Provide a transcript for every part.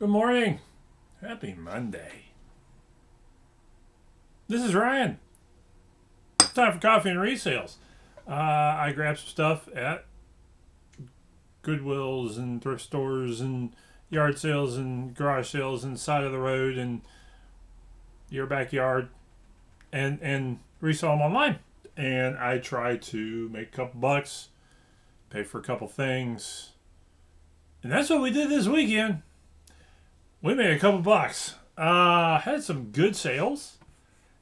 Good morning. Happy Monday. This is Ryan. Time for coffee and resales. I grabbed some stuff at Goodwills and thrift stores and yard sales and garage sales and side of the road and your backyard and resell them online. And I try to make a couple bucks, pay for a couple things. And that's what we did this weekend. We made a couple bucks. Had some good sales.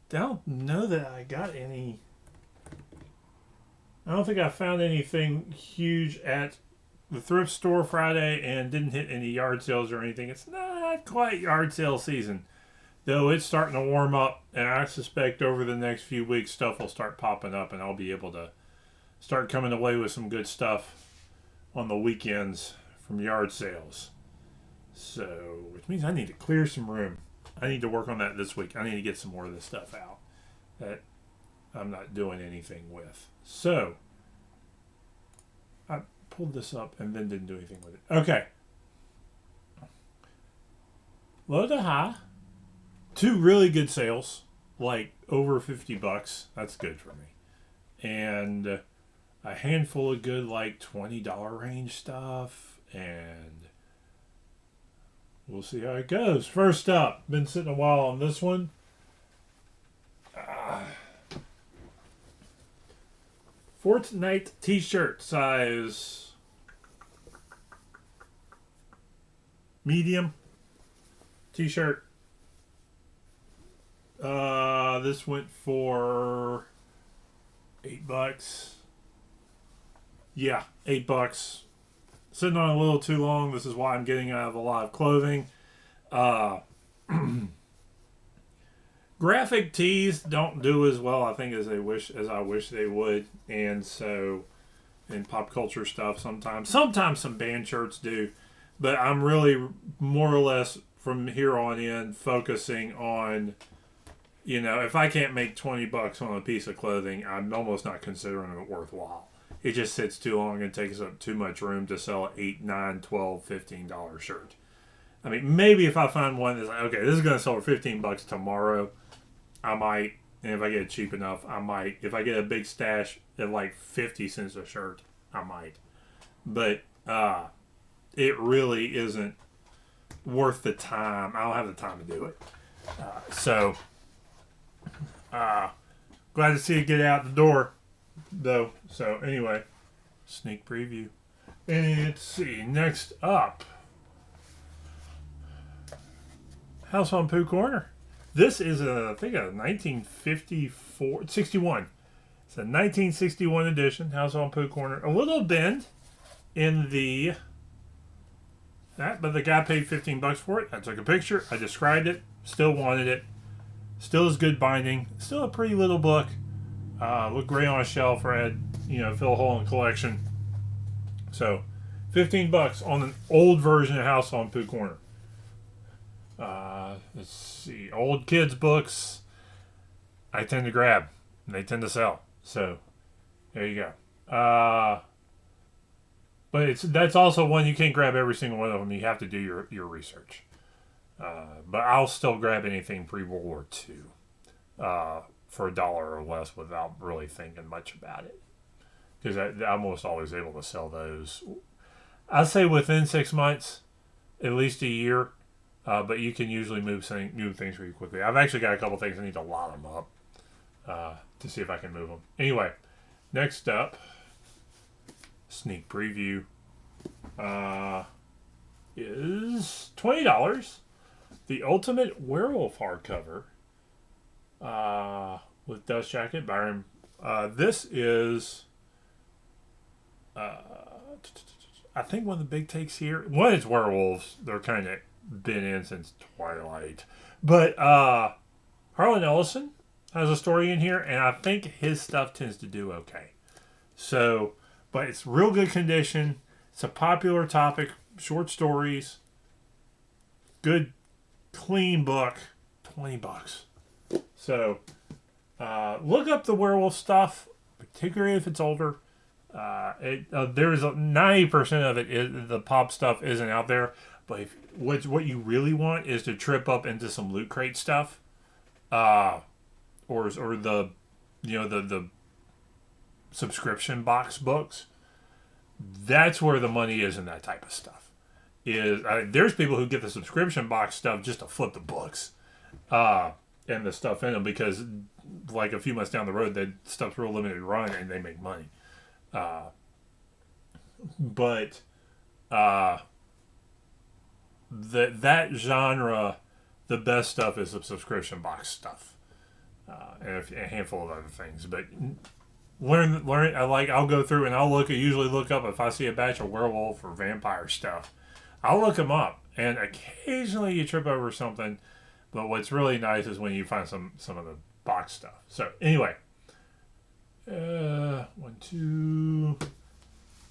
Don't know that I got any. I don't think I found anything huge at the thrift store Friday and didn't hit any yard sales or anything. It's not quite yard sale season, though it's starting to warm up, and I suspect over the next few weeks stuff will start popping up and I'll be able to start coming away with some good stuff on the weekends from yard sales. So, which means I need to clear some room. I need to work on that this week. I need to get some more of this stuff out that I'm not doing anything with. So, I pulled this up and then didn't do anything with it. Okay. Low to high. Two really good sales, like over $50. That's good for me. And a handful of good, like $20 range stuff. And we'll see how it goes. First up, been sitting a while on this one. Fortnite t-shirt size medium t-shirt. This went for $8. Yeah, $8. Sitting on a little too long. This is why I'm getting out of a lot of clothing. Graphic tees don't do as well, I think, as I wish they would. And so, in pop culture stuff, sometimes some band shirts do. But I'm really more or less from here on in focusing on, if I can't make $20 on a piece of clothing, I'm almost not considering it worthwhile. It just sits too long and takes up too much room to sell an $8, $9, $12, $15 shirt. I mean, maybe if I find one that's like, okay, this is going to sell for $15 tomorrow, I might, and if I get it cheap enough, I might. If I get a big stash at like 50 cents a shirt, I might. But it really isn't worth the time. I don't have the time to do it. Glad to see it get out the door, though. So anyway, sneak preview. And let's see, next up, House on Pooh Corner. This is I think a 61. It's a 1961 edition, House on Pooh Corner. A little bend in but the guy paid $15 for it. I took a picture. I described it. Still wanted it. Still is good binding. Still a pretty little book. Looked great on a shelf or had, fill a hole in the collection. So, $15 on an old version of House on Pooh Corner. Let's see. Old kids' books I tend to grab. And they tend to sell. So, there you go. But that's also one you can't grab every single one of them. You have to do your research. But I'll still grab anything pre-World War II for $1 or less without really thinking much about it. Because I'm almost always able to sell those. I'd say within 6 months, at least a year. But you can usually move things pretty quickly. I've actually got a couple things I need to lot them up to see if I can move them. Anyway, next up, sneak preview is $20. The Ultimate Werewolf hardcover with Dust Jacket Byron. This is, I think one of the big takes here. One is werewolves. They're kind of been in since Twilight. But Harlan Ellison has a story in here, and I think his stuff tends to do okay. So, but it's real good condition. It's a popular topic. Short stories. Good, clean book. $20. So, look up the werewolf stuff, particularly if it's older. There's 90% of it, the pop stuff isn't out there. But what you really want is to trip up into some Loot Crate stuff, or the, the subscription box books. That's where the money is in that type of stuff. There's people who get the subscription box stuff just to flip the books, and the stuff in them, because like a few months down the road, that stuff's real limited run and they make money. But that genre, the best stuff is the subscription box stuff, and a handful of other things. But learn. I'll go through and usually look up if I see a batch of werewolf or vampire stuff. I'll look them up, and occasionally you trip over something. But what's really nice is when you find some of the box stuff. So anyway, 1, 2.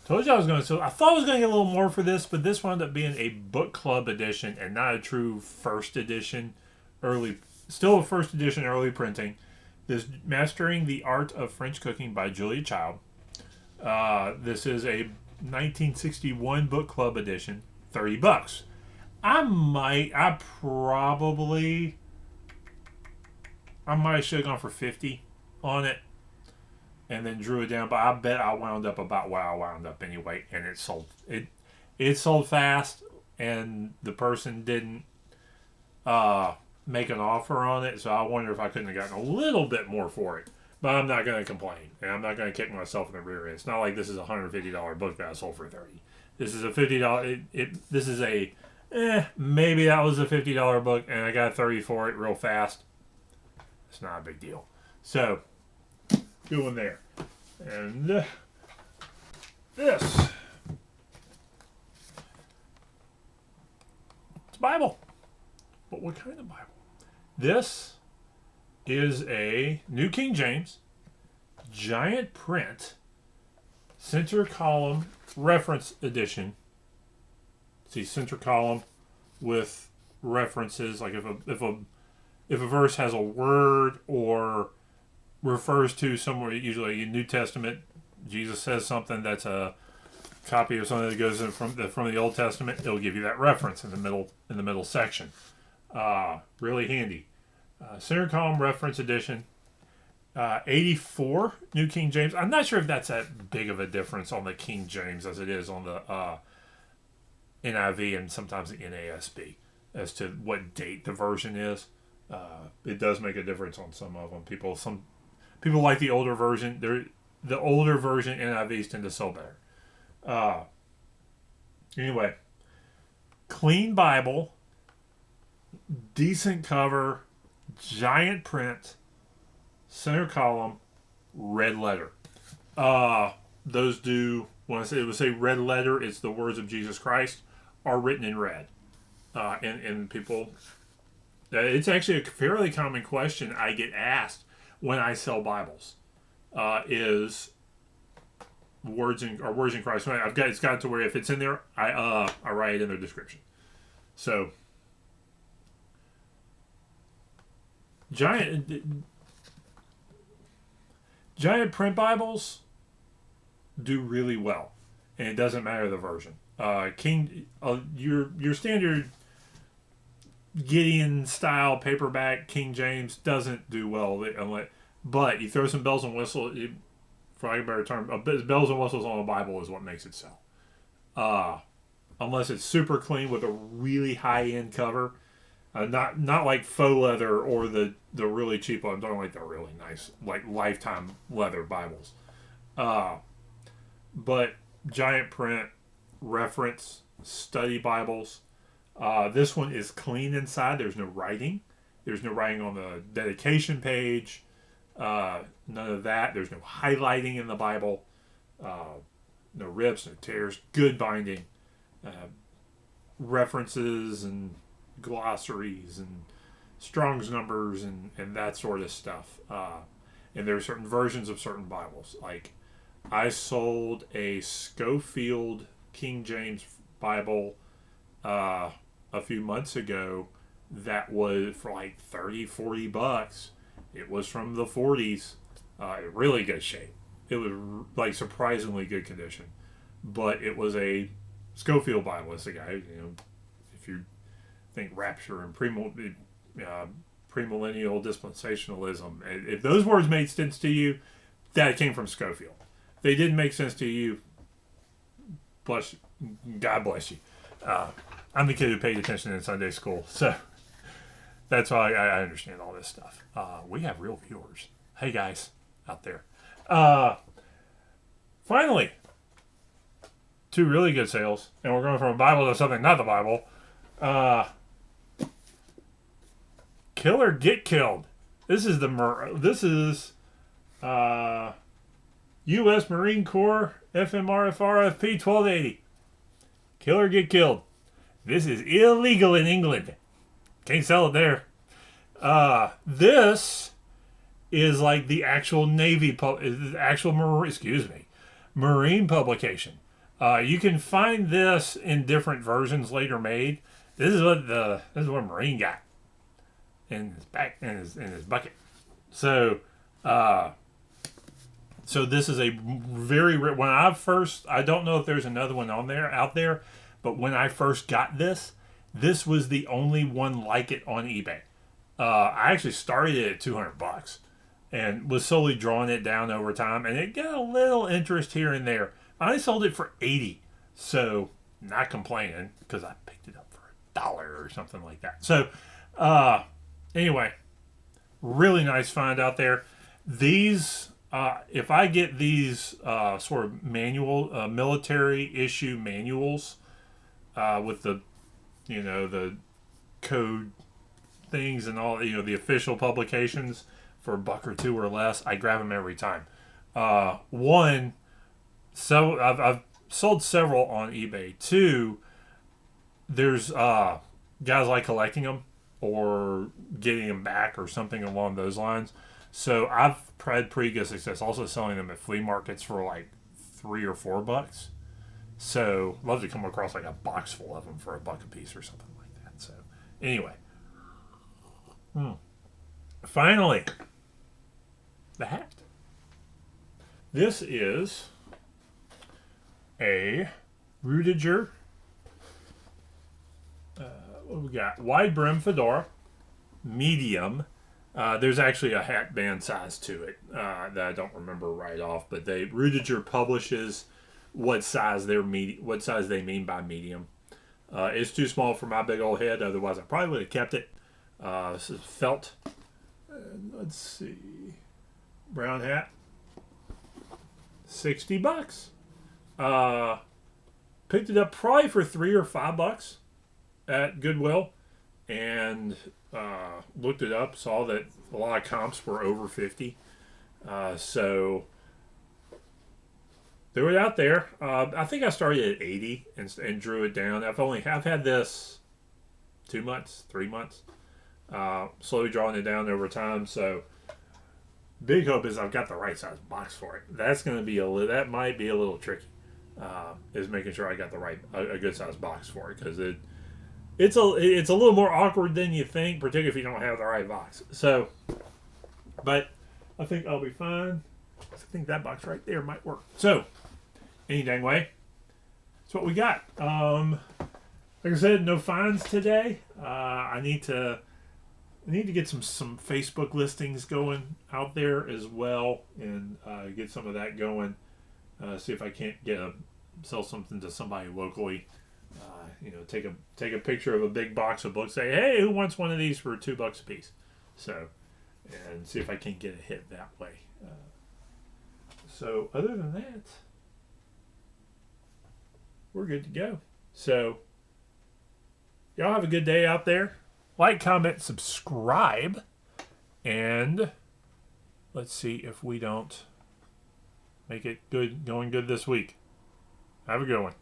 Told you I was going to. I thought I was going to get a little more for this, but this wound up being a book club edition and not a true first edition, still a first edition early printing. This Mastering the Art of French Cooking by Julia Child. This is a 1961 book club edition, $30. I might have should have gone for 50 on it, and then drew it down. But I bet I wound up about where I wound up anyway, and it sold. It sold fast, and the person didn't make an offer on it. So I wonder if I couldn't have gotten a little bit more for it. But I'm not going to complain, and I'm not going to kick myself in the rear end. It's not like this is a $150 book that I sold for $30. This is a $50. This is a maybe that was a $50 book, and I got $30 for it real fast. It's not a big deal. So, good one there. And this. It's a Bible. But what kind of Bible? This is a New King James, giant print, center column reference edition. See, center column with references, like if a verse has a word or refers to somewhere, usually in New Testament, Jesus says something that's a copy of something that goes in from the Old Testament, it'll give you that reference in the middle section. Really handy. Center column reference edition. 84 New King James. I'm not sure if that's that big of a difference on the King James as it is on the NIV and sometimes the NASB as to what date the version is. It does make a difference on some of them. People like the older version. The older version NIVs tend to sell better. Anyway, clean Bible, decent cover, giant print, center column, red letter. Those do, when it would say red letter, it's the words of Jesus Christ are written in red. And people, it's actually a fairly common question I get asked when I sell Bibles. Is words in Christ. It's got to where if it's in there, I write it in the description. So giant print Bibles do really well, and it doesn't matter the version. Your standard Gideon style paperback King James doesn't do well, but you throw some bells and whistles. For lack of a better term, bells and whistles on a Bible is what makes it sell. Unless it's super clean with a really high end cover, not like faux leather or the really cheap ones. I'm talking like the really nice, like lifetime leather Bibles. But giant print reference study Bibles. This one is clean inside. There's no writing. There's no writing on the dedication page. None of that. There's no highlighting in the Bible. No rips, no tears. Good binding. References and glossaries and Strong's numbers and that sort of stuff. And there are certain versions of certain Bibles. Like, I sold a Schofield King James Bible a few months ago that was for like $30-$40. It was from the 40s. Really good shape. It was like surprisingly good condition. But it was a Schofield Bible. It's a guy, you think rapture and premillennial dispensationalism, if those words made sense to you, that came from Schofield. If they didn't make sense to you, bless you. God bless you. I'm the kid who paid attention in Sunday school, so that's why I understand all this stuff. We have real viewers. Hey guys out there. Finally, 2 really good sales, and we're going from a Bible to something not the Bible. Kill or Get Killed. This is U.S. Marine Corps FMRF RFP 1280. Kill or Get Killed. This is illegal in England. Can't sell it there. This is like the actual Navy, Marine publication. You can find this in different versions later made. This is what Marine got in his bucket. So this is a very I don't know if there's another one out there, but when I first got this was the only one like it on eBay. I actually started it at $200 and was slowly drawing it down over time, and it got a little interest here and there. I sold it for $80, so not complaining because I picked it up for $1 or something like that. So anyway, really nice find out there. These, if I get these sort of manual, military issue manuals with the, the code things and all, the official publications for $1 or $2 or less, I grab them every time. So I've sold several on eBay. 2, there's guys like collecting them or getting them back or something along those lines. So I've had pretty good success also selling them at flea markets for like $3 or $4. So love to come across like a box full of them for $1 a piece or something like that. So anyway, finally, the hat. This is a Rudiger. What we got? Wide brim fedora, medium. There's actually a hat band size to it that I don't remember right off, but Rudiger publishes what size they mean by medium. It's too small for my big old head. Otherwise, I probably would have kept it. This is felt. Let's see, brown hat, $60. Picked it up probably for $3 or $5 at Goodwill, and looked it up, saw that a lot of comps were over 50. So they were out there. I think I started at 80 and drew it down. I've had this 2 months, 3 months, slowly drawing it down over time. So big hope is I've got the right size box for it. That's going to be that might be a little tricky. Is making sure I got a good size box for it, because it's a little more awkward than you think, particularly if you don't have the right box. So, but I think I'll be fine. I think that box right there might work. So, any dang way, that's what we got. Like I said, no finds today. I need to get some Facebook listings going out there as well, and get some of that going. See if I can't sell something to somebody locally. Take a picture of a big box of books. Say, hey, who wants one of these for $2 a piece? So, and see if I can get a hit that way. So, other than that, we're good to go. So, y'all have a good day out there. Like, comment, subscribe, and let's see if we don't make it going good this week. Have a good one.